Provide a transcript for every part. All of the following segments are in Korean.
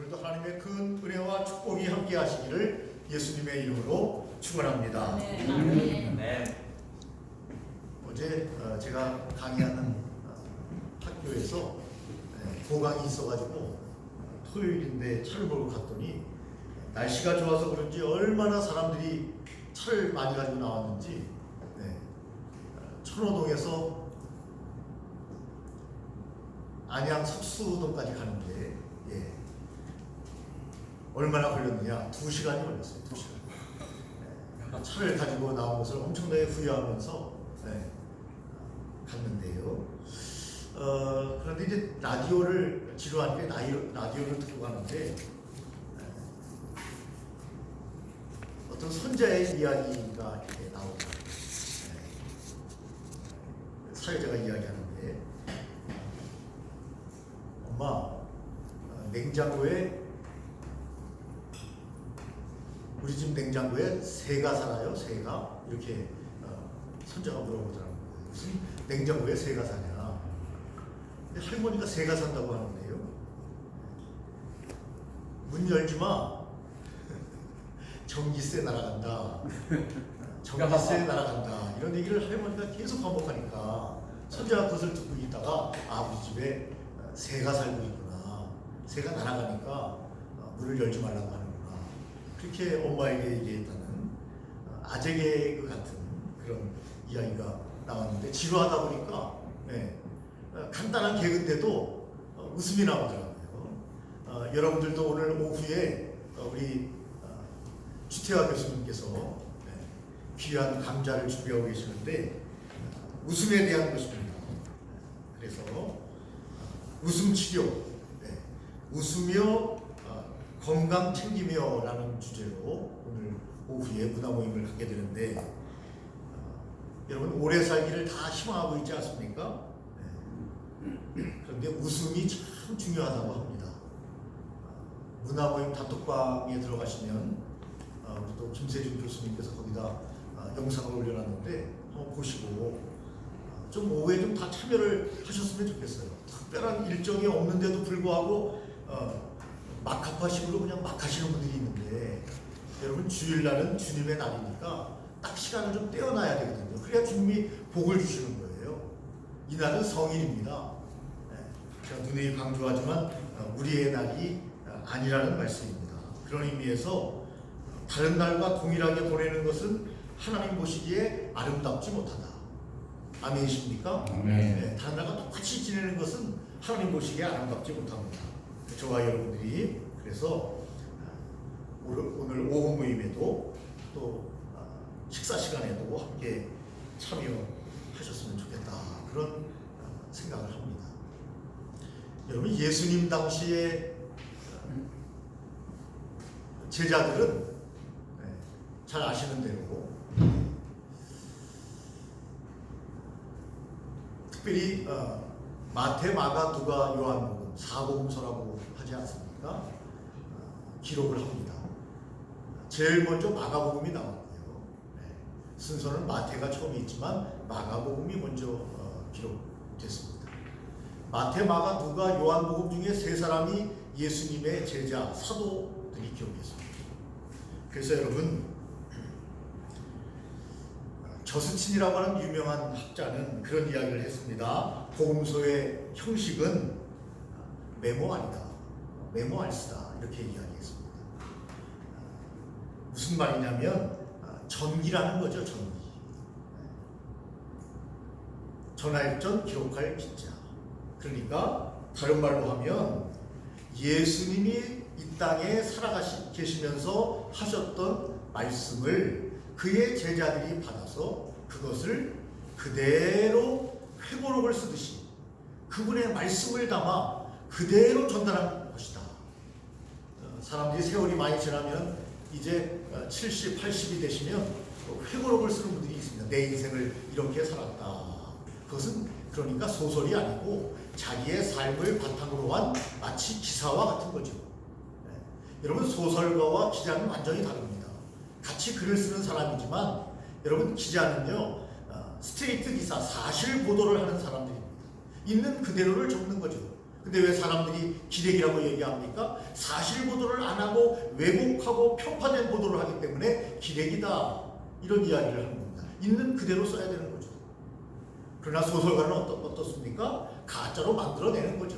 오늘도 하나님의 큰 은혜와 축복이 함께 하시기를 예수님의 이름으로 축원합니다. 네. 어제 제가 강의하는 학교에서 보강이 있어가지고 토요일인데 차를 몰고 갔더니 날씨가 좋아서 그런지 얼마나 사람들이 차를 많이 가지고 나왔는지 천호동에서 안양 석수동까지 가는데 얼마나 걸렸느냐? 2시간이 걸렸어요. 2시간. 차를 가지고 나온 것을 엄청나게 후회하면서 갔는데요. 그런데 이제 라디오를 지루하니까 라디오를 듣고 가는데 어떤 선자의 이야기가 이렇게 나오고 사회자가 이야기하는데 엄마 냉장고에 우리 집 냉장고에 새가 살아요. 새가 이렇게 선자가 물어보더라고요. 무슨 냉장고에 새가 사냐? 근데 할머니가 새가 산다고 하는데요. 문 열지 마. 전기세 날아간다. 전기세 날아간다. 이런 얘기를 할머니가 계속 반복하니까 선자가 그것을 듣고 있다가 우리 집에 새가 살고 있구나. 새가 날아가니까 문을 열지 말라고 하는구나. 그렇게 엄마에게 얘기했다는 아재 개그 같은 그런 이야기가 나왔는데 지루하다 보니까 간단한 개그인데도 웃음이 나오더라고요. 여러분들도 오늘 오후에 우리 주태화 교수님께서 귀한 강좌를 준비하고 계시는데 웃음에 대한 것입니다. 그래서 웃음 치료, 웃으며 건강 챙기며 라는 주제로 오늘 오후에 문화 모임을 갖게 되는데 여러분 오래 살기를 다 희망하고 있지 않습니까? 그런데 웃음이 참 중요하다고 합니다. 문화 모임 단톡방에 들어가시면 우리 또 김세준 교수님께서 거기다 영상을 올려놨는데 한번 보시고 좀 오후에 좀 다 참여를 하셨으면 좋겠어요. 특별한 일정이 없는데도 불구하고 막합하식으로 그냥 막 하시는 분들이 있는데 여러분 주일날은 주님의 날이니까 딱 시간을 좀 떼어놔야 되거든요. 그래야 주님이 복을 주시는 거예요. 이 날은 성일입니다. 제가 누누이 강조하지만 우리의 날이 아니라는 말씀입니다. 그런 의미에서 다른 날과 동일하게 보내는 것은 하나님 보시기에 아름답지 못하다. 아멘이십니까? 아멘. 다른 날과 똑같이 지내는 것은 하나님 보시기에 아름답지 못합니다. 저와 여러분들이 그래서 오늘 오후 모임에도 또 식사 시간에도 함께 참여하셨으면 좋겠다 그런 생각을 합니다. 여러분 예수님 당시에 제자들은 잘 아시는 대로 특별히 마태, 마가, 누가, 요한복음, 사복음서라고 하지 않습니까? 기록을 합니다. 제일 먼저 마가복음이 나왔고요. 순서는 마태가 처음에 있지만 마가복음이 먼저 기록됐습니다. 마태, 마가, 누가, 요한복음 중에 세 사람이 예수님의 제자, 사도들이 기록했습니다. 그래서 여러분 저스틴이라고 하는 유명한 학자는 그런 이야기를 했습니다. 복음서의 형식은 메모 아니다. 메모 안 쓰다. 이렇게 이야기했습니다. 무슨 말이냐면 전기라는 거죠. 전기. 전할 전 기록할 기자. 그러니까 다른 말로 하면 예수님이 이 땅에 살아계시면서 하셨던 말씀을 그의 제자들이 받아서 그것을 그대로 회고록을 쓰듯이 그분의 말씀을 담아 그대로 전달한 것이다. 사람들이 세월이 많이 지나면 이제 70, 80이 되시면 회고록을 쓰는 분들이 있습니다. 내 인생을 이렇게 살았다. 그것은 그러니까 소설이 아니고 자기의 삶을 바탕으로 한 마치 기사와 같은 거죠. 여러분 소설가와 기자는 완전히 다릅니다. 같이 글을 쓰는 사람이지만 여러분 기자는요 스트레이트 기사, 사실 보도를 하는 사람들입니다. 있는 그대로를 적는 거죠. 근데 왜 사람들이 기레기라고 얘기합니까? 사실 보도를 안 하고 왜곡하고 편파된 보도를 하기 때문에 기레기다, 이런 이야기를 하는 겁니다. 있는 그대로 써야 되는 거죠. 그러나 소설가는 어떻습니까? 가짜로 만들어내는 거죠.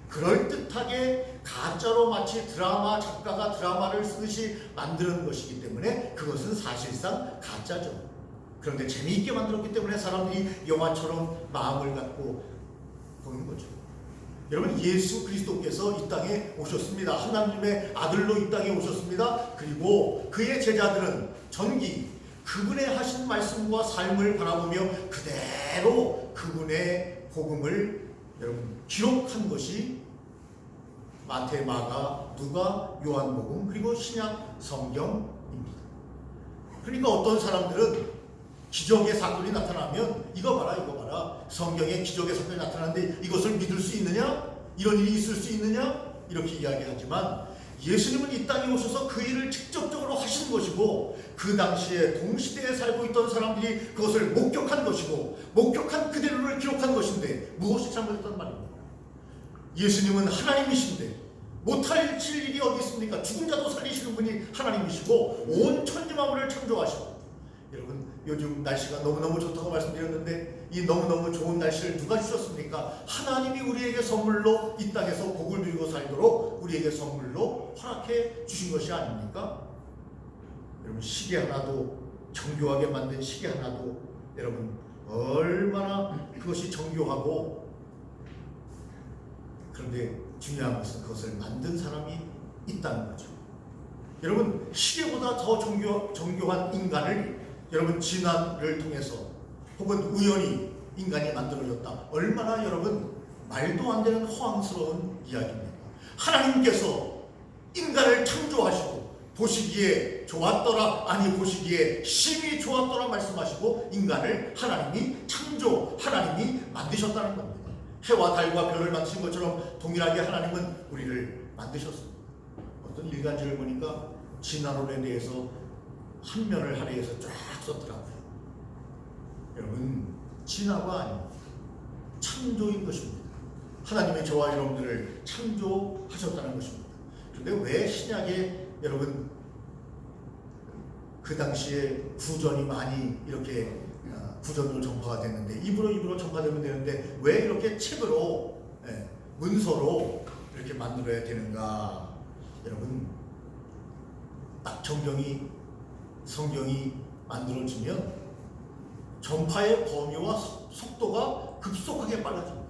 그럴듯하게 가짜로 마치 드라마 작가가 드라마를 쓰듯이 만드는 것이기 때문에 그것은 사실상 가짜죠. 그런데 재미있게 만들었기 때문에 사람들이 영화처럼 마음을 갖고 보는 거죠. 여러분, 예수 그리스도께서 이 땅에 오셨습니다. 하나님의 아들로 이 땅에 오셨습니다. 그리고 그의 제자들은 전기 그분의 하신 말씀과 삶을 바라보며 그대로 그분의 복음을 여러분 기록한 것이 마태, 마가, 누가, 요한복음, 그리고 신약 성경입니다. 그러니까 어떤 사람들은 기적의 사건이 나타나면 이거 봐라 성경에 기적의 사건이 나타나는데 이것을 믿을 수 있느냐? 이런 일이 있을 수 있느냐? 이렇게 이야기하지만 예수님은 이 땅에 오셔서 그 일을 직접적으로 하신 것이고 그 당시에 동시대에 살고 있던 사람들이 그것을 목격한 것이고 목격한 그대로를 기록한 것인데 무엇이 잘못됐단 말입니까? 예수님은 하나님이신데 못할 일이 어디 있습니까? 죽은 자도 살리시는 분이 하나님이시고 온 천지만물을 창조하시고, 여러분 요즘 날씨가 너무너무 좋다고 말씀드렸는데 이 너무너무 좋은 날씨를 누가 주셨습니까? 하나님이 우리에게 선물로 이 땅에서 복을 누리고 살도록 우리에게 선물로 허락해 주신 것이 아닙니까? 여러분, 시계 하나도, 정교하게 만든 시계 하나도 여러분 얼마나 그것이 정교하고, 그런데 중요한 것은 그것을 만든 사람이 있다는 거죠. 여러분, 시계보다 더 정교한 인간을 여러분 진화를 통해서 혹은 우연히 인간이 만들어졌다. 얼마나 여러분 말도 안 되는 허황스러운 이야기입니다. 하나님께서 인간을 창조하시고 보시기에 좋았더라, 아니 보시기에 심히 좋았더라 말씀하시고 인간을 하나님이 하나님이 만드셨다는 겁니다. 해와 달과 별을 만드신 것처럼 동일하게 하나님은 우리를 만드셨습니다. 어떤 일간지를 보니까 진화론에 대해서 한 면을 할애해서 쫙 썼더라고요. 여러분, 진화가 아니고 창조인 것입니다. 하나님이 저와 여러분들을 창조하셨다는 것입니다. 그런데 왜 신약에 여러분 그 당시에 구전이 많이 이렇게 구전으로 전파가 됐는데 입으로 전파되면 되는데 왜 이렇게 책으로 문서로 이렇게 만들어야 되는가? 여러분, 딱 성경이 만들어지면 전파의 범위와 속도가 급속하게 빨라집니다.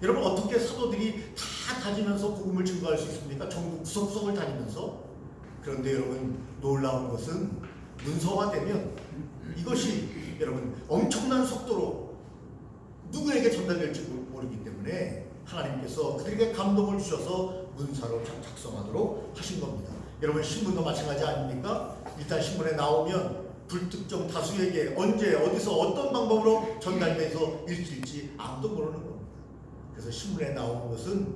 여러분, 어떻게 사도들이 다 다니면서 복음을 증거할 수 있습니까? 전국 구석구석을 다니면서. 그런데 여러분, 놀라운 것은 문서화되면 이것이 여러분 엄청난 속도로 누구에게 전달될지 모르기 때문에 하나님께서 그들에게 감동을 주셔서 문서로 작성하도록 하신 겁니다. 여러분, 신문도 마찬가지 아닙니까? 일단 신문에 나오면 불특정 다수에게 언제 어디서 어떤 방법으로 전달돼서 읽힐지 아무도 모르는 겁니다. 그래서 신문에 나오는 것은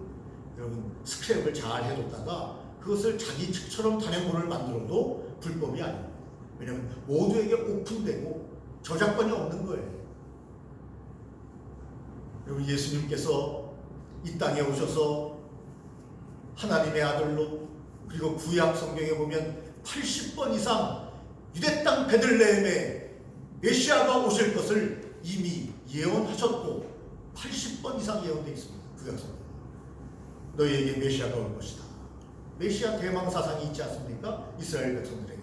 여러분 스크랩을 잘 해뒀다가 그것을 자기 책처럼 단행본을 만들어도 불법이 아닙니다. 왜냐하면 모두에게 오픈되고 저작권이 없는 거예요. 여러분, 예수님께서 이 땅에 오셔서 하나님의 아들로, 그리고 구약 성경에 보면 80번 이상 유대 땅 베들레헴에 메시아가 오실 것을 이미 예언하셨고 80번 이상 예언되어 있습니다. 구약 성경에 너희에게 메시아가 올 것이다. 메시아 대망 사상이 있지 않습니까? 이스라엘 백성들에게.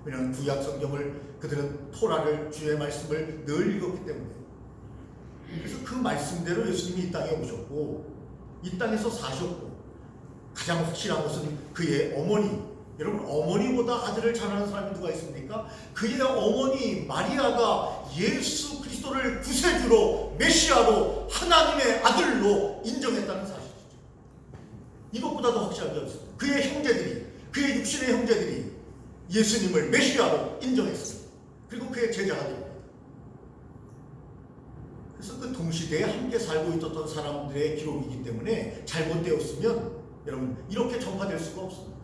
왜냐하면 구약 성경을 그들은 토라를, 주의 말씀을 늘 읽었기 때문에. 그래서 그 말씀대로 예수님이 이 땅에 오셨고 이 땅에서 사셨고, 가장 확실한 것은 그의 어머니, 여러분 어머니보다 아들을 잘하는 사람이 누가 있습니까? 그의 어머니 마리아가 예수 그리스도를 구세주로, 메시아로, 하나님의 아들로 인정했다는 사실이죠. 이것보다 더 확실한 게 없습니다. 그의 형제들이, 그의 육신의 형제들이 예수님을 메시아로 인정했습니다. 그리고 그의 제자가 됩니다. 그래서 그 동시대에 함께 살고 있었던 사람들의 기록이기 때문에 잘못되었으면 여러분 이렇게 전파될 수가 없습니다.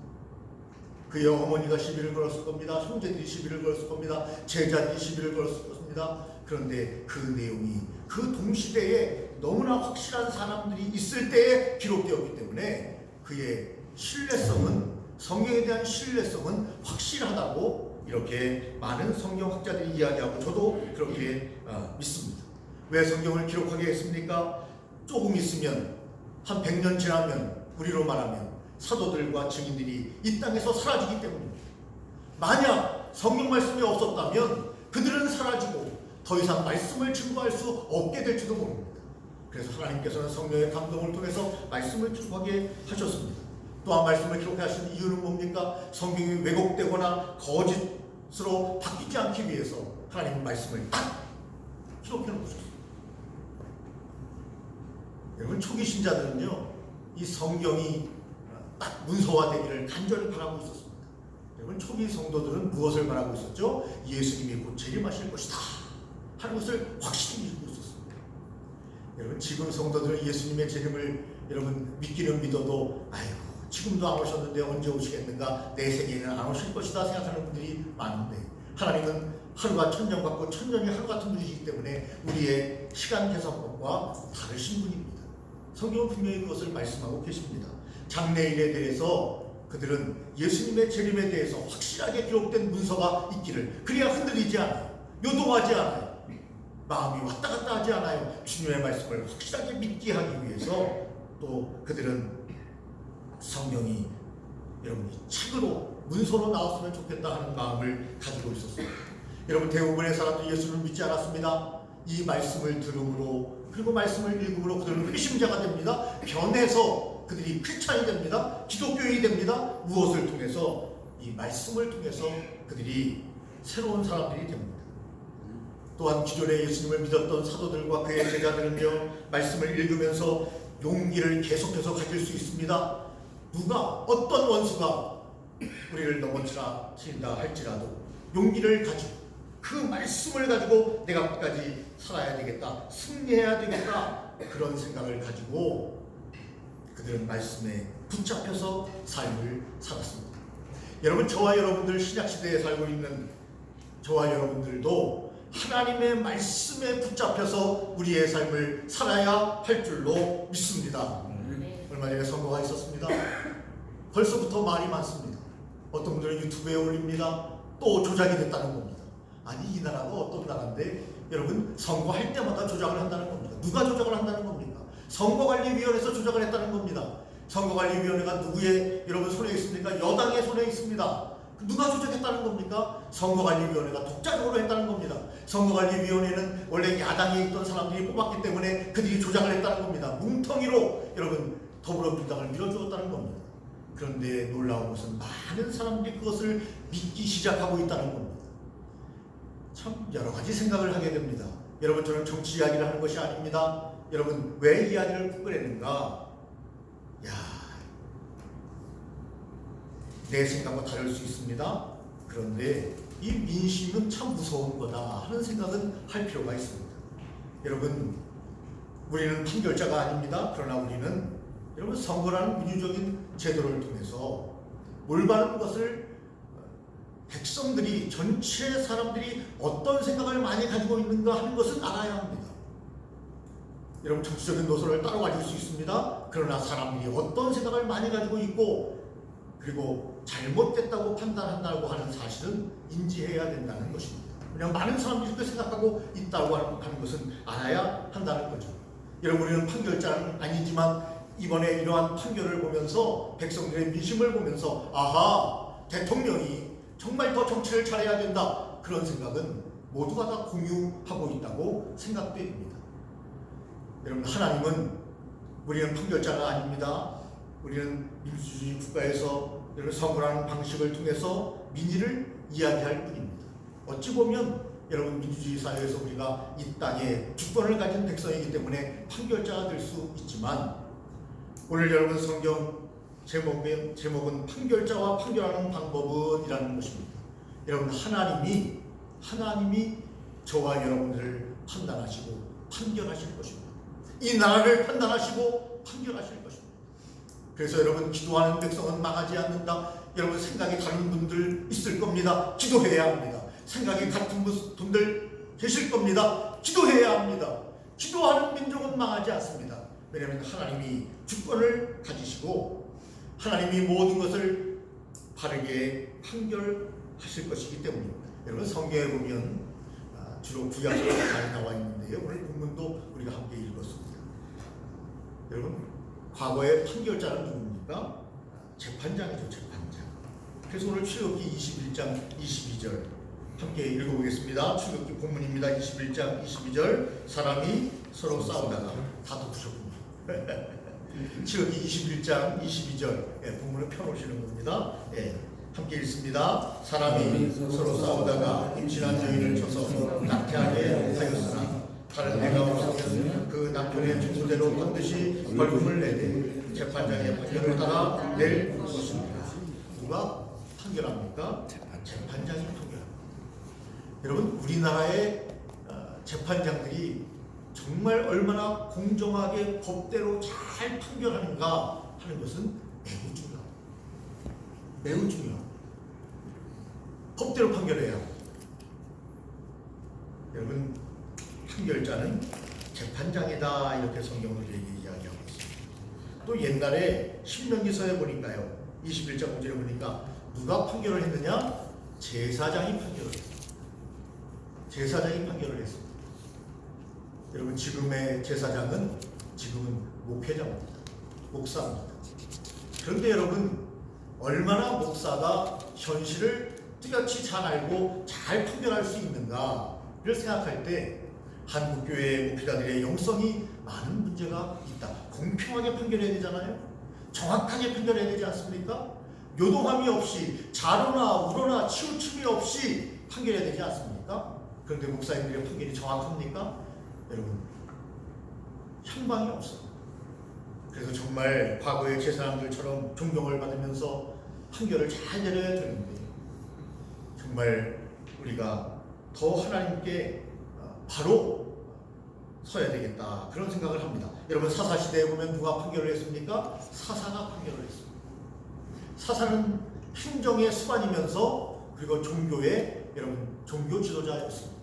그의 어머니가 시비를 걸었을 겁니다. 형제들이 시비를 걸었을 겁니다. 제자들이 시비를 걸었을 겁니다. 그런데 그 내용이 그 동시대에 너무나 확실한 사람들이 있을 때에 기록되었기 때문에 그의 신뢰성은, 성경에 대한 신뢰성은 확실하다고 이렇게 많은 성경학자들이 이야기하고 저도 그렇게 믿습니다. 왜 성경을 기록하게 했습니까? 조금 있으면 한 100년 지나면 우리로 말하면 사도들과 증인들이 이 땅에서 사라지기 때문입니다. 만약 성경 말씀이 없었다면 그들은 사라지고 더 이상 말씀을 증거할 수 없게 될지도 모릅니다. 그래서 하나님께서는 성령의 감동을 통해서 말씀을 기록하게 하셨습니다. 또한 말씀을 기록하신 이유는 뭡니까? 성경이 왜곡되거나 거짓으로 바뀌지 않기 위해서 하나님의 말씀을 딱 기록해 놓으셨습니다. 여러분, 초기 신자들은요, 이 성경이 딱 문서화되기를 간절히 바라고 있었습니다. 여러분, 초기 성도들은 무엇을 바라고 있었죠? 예수님이 곧 재림하실 것이다 하는 것을 확실히 믿고 있었습니다. 여러분, 지금 성도들은 예수님의 재림을 여러분 믿기는 믿어도 아이고 지금도 안 오셨는데 언제 오시겠는가, 내 세계에는 안 오실 것이다 생각하는 분들이 많은데, 하나님은 하루가 천년 같고 천년이 하루 같은 분이시기 때문에 우리의 시간 계산법과 다르신 분입니다. 성경은 분명히 그것을 말씀하고 계십니다. 장래일에 대해서 그들은 예수님의 재림에 대해서 확실하게 기록된 문서가 있기를, 그래야 흔들리지 않아요. 요동하지 않아요. 마음이 왔다 갔다 하지 않아요. 주님의 말씀을 확실하게 믿게 하기 위해서 또 그들은 성경이 여러분이 책으로 문서로 나왔으면 좋겠다 하는 마음을 가지고 있었습니다. 여러분, 대부분의 사람들이 예수를 믿지 않았습니다. 이 말씀을 들음으로, 그리고 말씀을 읽음으로 그들은 회심자가 됩니다. 변해서 그들이 크리스찬이 됩니다. 기독교인이 됩니다. 무엇을 통해서? 이 말씀을 통해서 그들이 새로운 사람들이 됩니다. 또한 기존에 예수님을 믿었던 사도들과 그의 제자들은요, 말씀을 읽으면서 용기를 계속해서 가질 수 있습니다. 누가, 어떤 원수가 우리를 넘어뜨린다 할지라도 용기를 가지고 그 말씀을 가지고 내가 끝까지 살아야 되겠다, 승리해야 되겠다, 그런 생각을 가지고 그들은 말씀에 붙잡혀서 삶을 살았습니다. 여러분, 저와 여러분들 신약시대에 살고 있는 저와 여러분들도 하나님의 말씀에 붙잡혀서 우리의 삶을 살아야 할 줄로 믿습니다. 얼마 전에 선거가 있었습니다. 벌써부터 말이 많습니다. 어떤 분들은 유튜브에 올립니다. 또 조작이 됐다는 겁니다. 아니, 이 나라가 어떤 나라인데 여러분, 선거할 때마다 조작을 한다는 겁니다. 누가 조작을 한다는 겁니까? 선거관리위원회에서 조작을 했다는 겁니다. 선거관리위원회가 누구의 여러분 손에 있습니까? 여당의 손에 있습니다. 누가 조작했다는 겁니까? 선거관리위원회가 독자적으로 했다는 겁니다. 선거관리위원회는 원래 야당에 있던 사람들이 뽑았기 때문에 그들이 조작을 했다는 겁니다. 뭉텅이로 여러분 더불어민주당을 밀어주었다는 겁니다. 그런데 놀라운 것은 많은 사람들이 그것을 믿기 시작하고 있다는 겁니다. 참 여러 가지 생각을 하게 됩니다. 여러분, 저는 정치 이야기를 하는 것이 아닙니다. 여러분, 왜 이야기를 꺼내는가? 내 생각과 다를 수 있습니다. 그런데 이 민심은 참 무서운 거다 하는 생각은 할 필요가 있습니다. 여러분, 우리는 판결자가 아닙니다. 그러나 우리는 여러분 선거라는 민주적인 제도를 통해서 올바른 것을 백성들이, 전체 사람들이 어떤 생각을 많이 가지고 있는가 하는 것을 알아야 합니다. 여러분, 정치적인 노선을 따라가질 수 있습니다. 그러나 사람들이 어떤 생각을 많이 가지고 있고 그리고 잘못됐다고 판단한다고 하는 사실은 인지해야 된다는 것입니다. 그냥 많은 사람들이 그렇게 생각하고 있다고 하는 것은 알아야 한다는 거죠. 여러분, 우리는 판결자는 아니지만 이번에 이러한 판결을 보면서, 백성들의 민심을 보면서, 아하, 대통령이 정말 더 정치를 잘해야 된다, 그런 생각은 모두가 다 공유하고 있다고 생각됩니다. 여러분, 하나님은, 우리는 판결자가 아닙니다. 우리는 민주주의 국가에서 여러분 선거라는 방식을 통해서 민의를 이야기할 뿐입니다. 어찌 보면 여러분, 민주주의 사회에서 우리가 이 땅에 주권을 가진 백성이기 때문에 판결자가 될 수 있지만, 오늘 여러분 성경 제목은 판결자와 판결하는 방법은 이라는 것입니다. 여러분, 하나님이 저와 여러분들을 판단하시고 판결하실 것입니다. 이 나라를 판단하시고 판결하실 것입니다. 그래서 여러분, 기도하는 백성은 망하지 않는다. 여러분, 생각이 다른 분들 있을 겁니다. 기도해야 합니다. 생각이 같은 분들 계실 겁니다. 기도해야 합니다. 기도하는 민족은 망하지 않습니다. 왜냐하면 하나님이 주권을 가지시고 하나님이 모든 것을 바르게 판결하실 것이기 때문입니다. 여러분 성경에 보면 주로 구약에 많이 나와 있는데요. 오늘 본문도 우리가 함께 읽었습니다. 여러분 과거의 판결자는 누굽니까? 재판장이죠. 재판장. 그래서 오늘 출애굽기 21장 22절 함께 읽어보겠습니다. 출애굽기 본문입니다. 21장 22절 사람이 서로 싸우다가 다 덮으셨군요. 출애굽기 21장 22절 본문을 펴놓으시는 겁니다. 함께 읽습니다. 사람이 서로 싸우다가 임신한 여인을 쳐서 낙태하게 하였으나 다른 애가 없었으면 그 남편의 증소대로 반드시 벌금을 내되 재판장의 판결을 따라 낼 것입니다. 누가 판결합니까? 재판장이 판결합니다. 여러분 우리나라의 재판장들이 정말 얼마나 공정하게 법대로 잘 판결하는가 하는 것은 매우 중요합니다. 매우 중요합니다. 법대로 판결해야 합니다. 여러분 판결자는 재판장이다 이렇게 성경으로 이야기하고 있습니다. 또 옛날에 신명기서에 보니까요 21장 5절에 보니까 누가 판결을 했느냐? 제사장이 판결을 했습니다. 제사장이 판결을 했습니다. 여러분 지금의 제사장은 지금은 목회자입니다. 목사입니다. 그런데 여러분 얼마나 목사가 현실을 뚜렷이 잘 알고 잘 판결할 수 있는가를 생각할 때 한국교회 목회자들의 영성이 많은 문제가 있다. 공평하게 판결해야 되잖아요. 정확하게 판결해야 되지 않습니까? 요동함이 없이 자로나 우로나 치우침이 없이 판결해야 되지 않습니까? 그런데 목사님들의 판결이 정확합니까? 여러분 향방이 없습니다. 그래서 정말 과거의 제사장들처럼 존경을 받으면서 판결을 잘 내려야 되는데 정말 우리가 더 하나님께 바로 서야 되겠다 그런 생각을 합니다. 여러분 사사시대에 보면 누가 판결을 했습니까? 사사가 판결을 했습니다. 사사는 행정의 수반이면서 그리고 종교의 여러분 종교 지도자였습니다.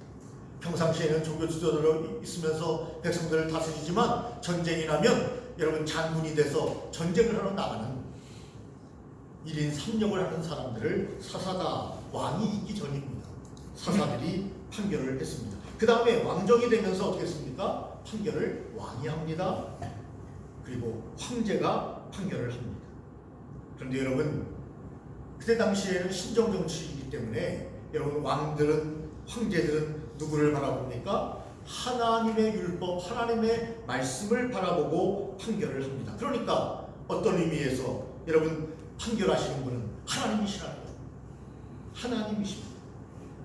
평상시에는 종교 지도자로 있으면서 백성들을 다스리지만 전쟁이 나면 여러분 장군이 돼서 전쟁을 하러 나가는 1인 3역을 하는 사람들을 사사다 왕이 있기 전입니다. 사사들이 판결을 했습니다. 그 다음에 왕정이 되면서 어떻게 했습니까? 판결을 왕이 합니다. 그리고 황제가 판결을 합니다. 그런데 여러분 그때 당시에는 신정정치이기 때문에 여러분 왕들은 황제들은 누구를 바라봅니까? 하나님의 율법, 하나님의 말씀을 바라보고 판결을 합니다. 그러니까 어떤 의미에서 여러분 판결하시는 분은 하나님이시라는 거예요. 하나님이십니다.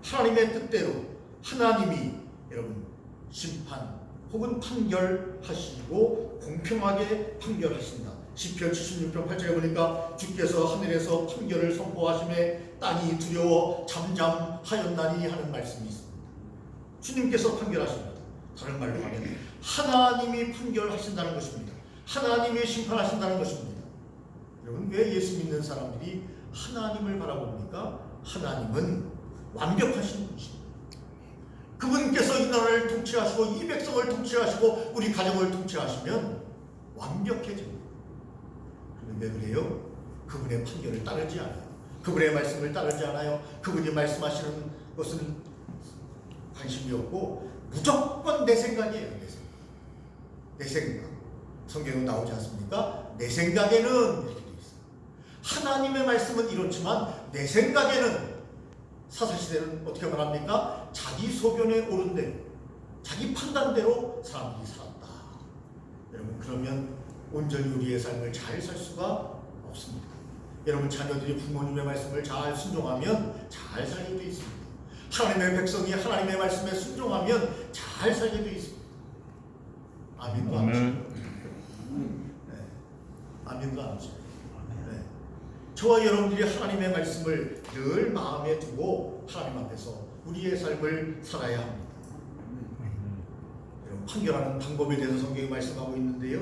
하나님의 뜻대로 하나님이 여러분 심판 혹은 판결하시고 공평하게 판결하신다. 시편 76편 8절에 보니까 주께서 하늘에서 판결을 선포하심에 땅이 두려워 잠잠하였나니 하는 말씀이 있습니다. 주님께서 판결하십니다. 다른 말로 하면 하나님이 판결하신다는 것입니다. 하나님이 심판하신다는 것입니다. 여러분 왜 예수 믿는 사람들이 하나님을 바라봅니까? 하나님은 완벽하신 분이십니다. 그분께서 이 나라를 통치하시고 이 백성을 통치하시고 우리 가정을 통치하시면 완벽해집니다. 그런데 그래요? 그분의 판결을 따르지 않아요. 그분의 말씀을 따르지 않아요. 그분이 말씀하시는 것은 관심이 없고 무조건 내 생각이에요. 내 생각. 성경에 나오지 않습니까? 내 생각에는 이렇게 돼 있어요. 하나님의 말씀은 이렇지만 내 생각에는 사사시대는 어떻게 말합니까? 자기 소견에 옳은 대로 자기 판단대로 사람들이 살았다. 여러분 그러면 온전히 우리의 삶을 잘 살 수가 없습니다. 여러분 자녀들이 부모님의 말씀을 잘 순종하면 잘 살게 돼 있습니다. 하나님의 백성이 하나님의 말씀에 순종하면 잘 살게 돼 있습니다. 아멘도 안 하시죠? 네. 아멘도 안 하시죠? 네. 저와 여러분들이 하나님의 말씀을 늘 마음에 두고 하나님 앞에서 우리의 삶을 살아야 합니다. 여러분 판결하는 방법에 대해서 성경이 말씀하고 있는데요.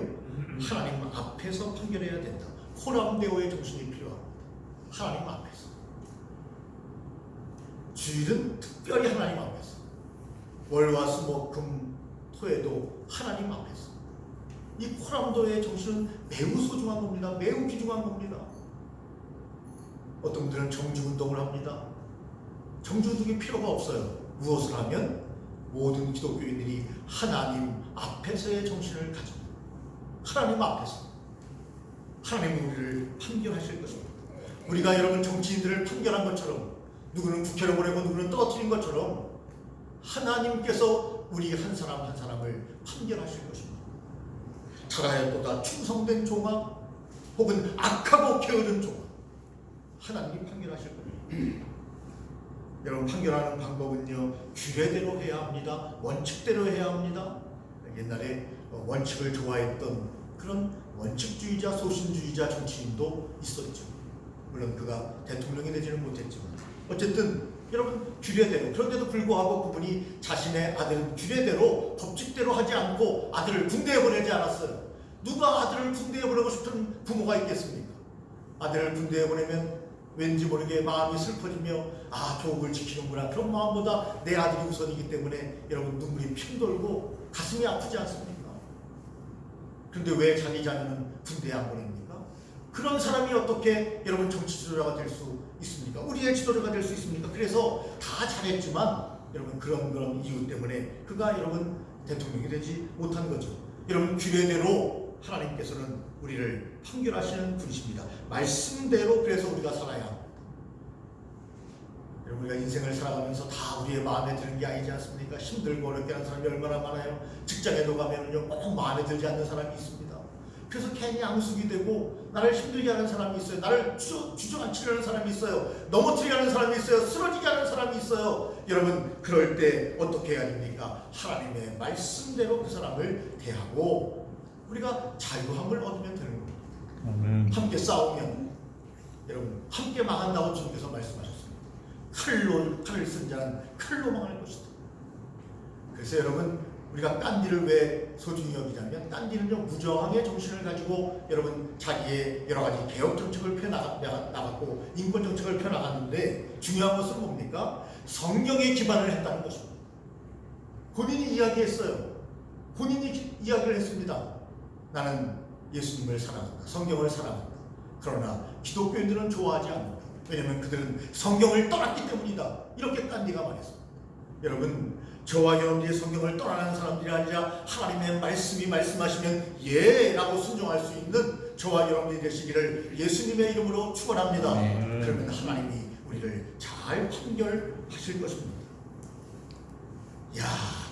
하나님 앞에서 판결해야 된다. 호람데오의 정신이 필요합니다. 하나님 앞에서. 주일은 특별히 하나님 앞에서. 월화수목금 선포해도 하나님 앞에서 이 코람도의 정신은 매우 소중한 겁니다. 매우 귀중한 겁니다. 어떤 분들은 정주운동을 합니다. 정주운동이 필요가 없어요. 무엇을 하면 모든 기독교인들이 하나님 앞에서의 정신을 가지고 하나님 앞에서 하나님 우리를 판결하실 것입니다. 우리가 여러분 정치인들을 판결한 것처럼 누구는 국회로 보내고 누구는 떨어뜨린 것처럼 하나님께서 우리 한 사람 한 사람을 판결하실 것입니다. 살아야보다 충성된 종아 혹은 악하고 게으른 종아 하나님이 판결하실 겁니다. 여러분 판결하는 방법은요 규례대로 해야 합니다. 원칙대로 해야 합니다. 옛날에 원칙을 좋아했던 그런 원칙주의자 소신주의자 정치인도 있었죠. 물론 그가 대통령이 되지는 못했지만 어쨌든 여러분 규례대로 그런데도 불구하고 그분이 자신의 아들은 규례대로 법칙대로 하지 않고 아들을 군대에 보내지 않았어요. 누가 아들을 군대에 보내고 싶은 부모가 있겠습니까? 아들을 군대에 보내면 왠지 모르게 마음이 슬퍼지며 조국을 지키는구나 그런 마음보다 내 아들이 우선이기 때문에 여러분 눈물이 핑 돌고 가슴이 아프지 않습니까? 그런데 왜 자기 자녀는 군대에 안 보냅니까? 그런 사람이 어떻게 여러분 정치 지도자가 될 수 있습니까? 우리의 지도자가 될 수 있습니까? 그래서 다 잘했지만 여러분 그런 이유 때문에 그가 여러분 대통령이 되지 못한 거죠. 여러분 규례대로 하나님께서는 우리를 판결하시는 분이십니다. 말씀대로 그래서 우리가 살아야 합니다. 여러분 우리가 인생을 살아가면서 다 우리의 마음에 드는 게 아니지 않습니까? 힘들고 어렵게 하는 사람이 얼마나 많아요. 직장에도 가면은요 꼭 마음에 들지 않는 사람이 있습니다. 그래서 괜히 앙숙이 되고 나를 힘들게 하는 사람이 있어요. 나를 주저앉히려는 사람이 있어요. 넘어뜨리게 하는 사람이 있어요. 쓰러지게 하는 사람이 있어요. 여러분 그럴 때 어떻게 해야 됩니까? 하나님의 말씀대로 그 사람을 대하고 우리가 자유함을 얻으면 되는 겁니다. 함께 싸우면 여러분 함께 망한다고 주님께서 말씀하셨습니다. 칼을 쓴 자는 칼로 망할 것이다. 그래서 여러분 우리가 깐디를 왜 소중히 여기냐면 깐디는요 무저항의 정신을 가지고 여러분 자기의 여러 가지 개혁 정책을 펴나갔고 인권 정책을 펴나갔는데 중요한 것은 뭡니까? 성경에 기반을 했다는 것입니다. 본인이 이야기했어요. 본인이 이야기를 했습니다. 나는 예수님을 사랑한다. 성경을 사랑한다. 그러나 기독교인들은 좋아하지 않는다. 왜냐하면 그들은 성경을 떠났기 때문이다. 이렇게 깐디가 말했습니다. 여러분 저와 여러분들이 성경을 떠나는 사람들이 아니라 하나님의 말씀이 말씀하시면 예라고 순종할 수 있는 저와 여러분들이 되시기를 예수님의 이름으로 축원합니다. 그러면 하나님이 우리를 잘 판결하실 것입니다.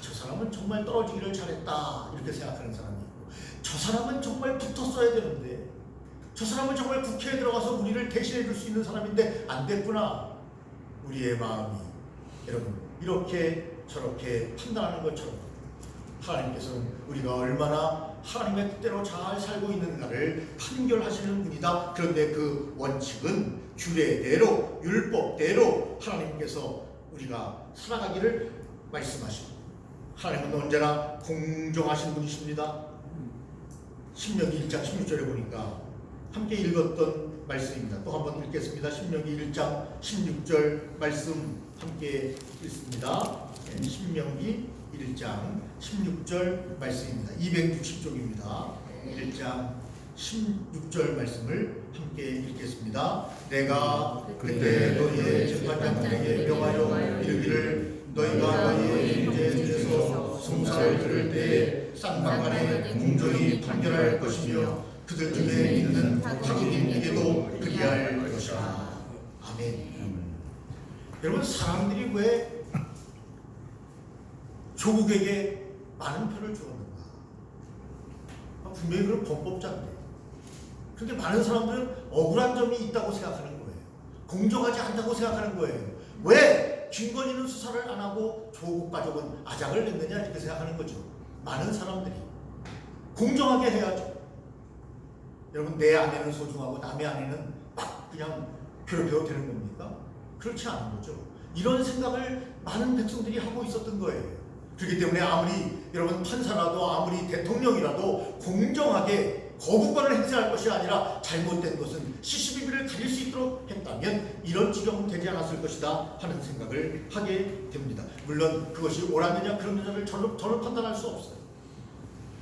저 사람은 정말 떨어지기를 잘했다 이렇게 생각하는 사람이 있고 저 사람은 정말 붙었어야 되는데 저 사람은 정말 국회에 들어가서 우리를 대신해 줄 수 있는 사람인데 안 됐구나. 우리의 마음이 여러분 이렇게 저렇게 판단하는 것처럼 하나님께서는 우리가 얼마나 하나님의 뜻대로 잘 살고 있는가를 판결하시는 분이다. 그런데 그 원칙은 규례대로 율법대로 하나님께서 우리가 살아가기를 말씀하시고 하나님은 언제나 공정하신 분이십니다. 신명기 1장 16절에 보니까 함께 읽었던 말씀입니다. 또 한번 읽겠습니다. 신명기 1장 16절 말씀 함께 읽습니다. 신명기 1장 16절 말씀입니다. 260쪽입니다. 1장 16절 말씀을 함께 읽겠습니다. 내가 그때 너희의 재판장들에게 명하여 이르기를 너희가 너희의 문제에서 송사를 들을 때에 쌍방간에 공정히 판결할 것이며 그들 중에 있는 자기님에게도 그리할 것이라. 아멘. 여러분 사람들이 왜 조국에게 많은 표를 주었는가? 분명히 그런 범법자인데 그런데 많은 사람들은 억울한 점이 있다고 생각하는 거예요. 공정하지 않다고 생각하는 거예요. 왜 김건희는 수사를 안 하고 조국 가족은 아작을 냈느냐 이렇게 생각하는 거죠. 많은 사람들이 공정하게 해야죠. 여러분 내 아내는 소중하고 남의 아내는 막 그냥 괴롭혀도 되는 겁니까? 그렇지 않은 거죠. 이런 생각을 많은 백성들이 하고 있었던 거예요. 그렇기 때문에 아무리 여러분 판사라도 아무리 대통령이라도 공정하게 거부권을 행사할 것이 아니라 잘못된 것은 시시비비를 가릴 수 있도록 했다면 이런 지경은 되지 않았을 것이다 하는 생각을 하게 됩니다. 물론 그것이 옳았느냐 그러느냐를 저는 판단할 수 없어요.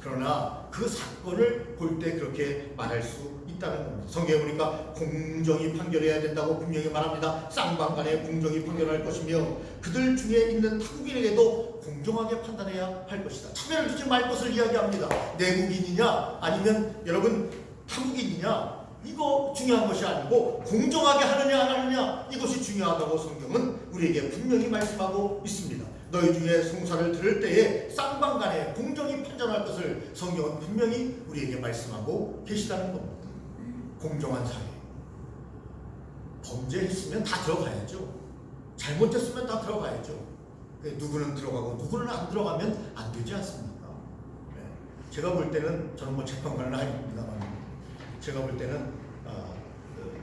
그러나 그 사건을 볼 때 그렇게 말할 수 있다는 겁니다. 성경에 보니까 공정히 판결해야 된다고 분명히 말합니다. 쌍방간에 공정히 판결할 것이며 그들 중에 있는 타국인에게도 공정하게 판단해야 할 것이다. 차별을 두지 말 것을 이야기합니다. 내국인이냐 아니면 여러분 타국인이냐 이거 중요한 것이 아니고 공정하게 하느냐 안 하느냐 이것이 중요하다고 성경은 우리에게 분명히 말씀하고 있습니다. 너희 중에 송사를 들을 때에 쌍방간에 공정히 판단할 것을 성경은 분명히 우리에게 말씀하고 계시다는 겁니다. 공정한 사회. 범죄했으면 다 들어가야죠. 잘못했으면 다 들어가야죠. 누구는 들어가고 누구는 안 들어가면 안 되지 않습니까? 제가 볼 때는 저는 뭐 재판관은 아닙니다만 제가 볼 때는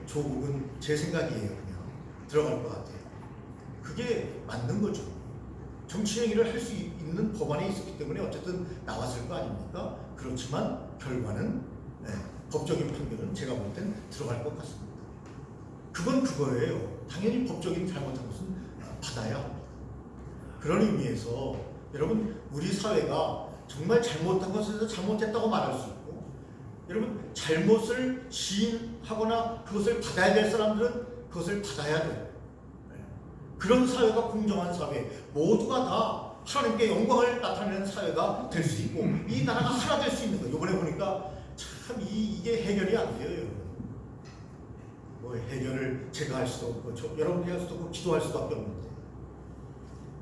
조국은 제 생각이에요. 그냥 들어갈 것 같아요. 그게 맞는 거죠. 정치 행위를 할 수 있는 법안이 있었기 때문에 어쨌든 나왔을 거 아닙니까? 그렇지만 결과는 법적인 판결은 제가 볼 땐 들어갈 것 같습니다. 그건 그거예요. 당연히 법적인 잘못한 것은 받아야 합니다. 그런 의미에서 여러분 우리 사회가 정말 잘못한 것에서 잘못했다고 말할 수 있고 여러분 잘못을 시인하거나 그것을 받아야 될 사람들은 그것을 받아야 돼요. 그런 사회가 공정한 사회, 모두가 다 하나님께 영광을 나타내는 사회가 될 수 있고 이 나라가 하나 될 수 있는 거예요. 이번에 보니까 참 이게 해결이 안 돼요. 여러분. 뭐 해결을 제가 할 수도 없고 여러분이 할 수도 없고 기도할 수밖에 없는데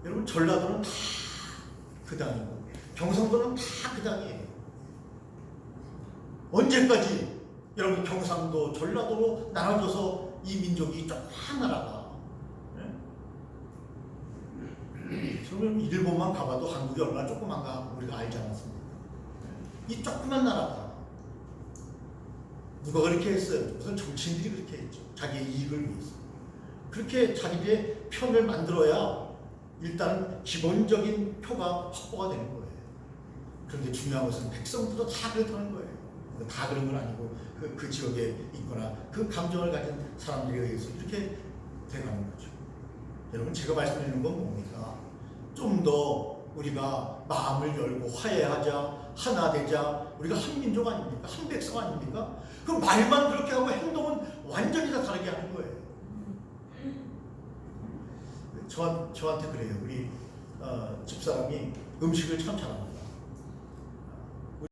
여러분 전라도는 다 그 당이고 경상도는 다 그 당이에요. 언제까지 여러분 경상도 전라도로 나눠져서 이 민족이 조그만 나라가 그러면 일본만 가봐도 한국이 얼마나 조그만가 우리가 알지 않았습니까? 이 조그만 나라가 누가 그렇게 했어요? 무슨 정치인들이 그렇게 했죠. 자기의 이익을 위해서. 그렇게 자기의 편을 만들어야 일단 기본적인 표가 확보가 되는 거예요. 그런데 중요한 것은 백성들도 다 그렇다는 거예요. 다 그런 건 아니고 그 지역에 있거나 그 감정을 가진 사람들에 의해서 이렇게 돼가는 거죠. 여러분 제가 말씀드리는 건 뭡니까? 좀 더 우리가 마음을 열고 화해하자, 하나 되자. 우리가 한 민족 아닙니까? 한 백성 아닙니까? 그 말만 그렇게 하고 행동은 완전히 다 다르게 하는 거예요. 저한테 그래요. 우리 집사람이 음식을 참 잘합니다.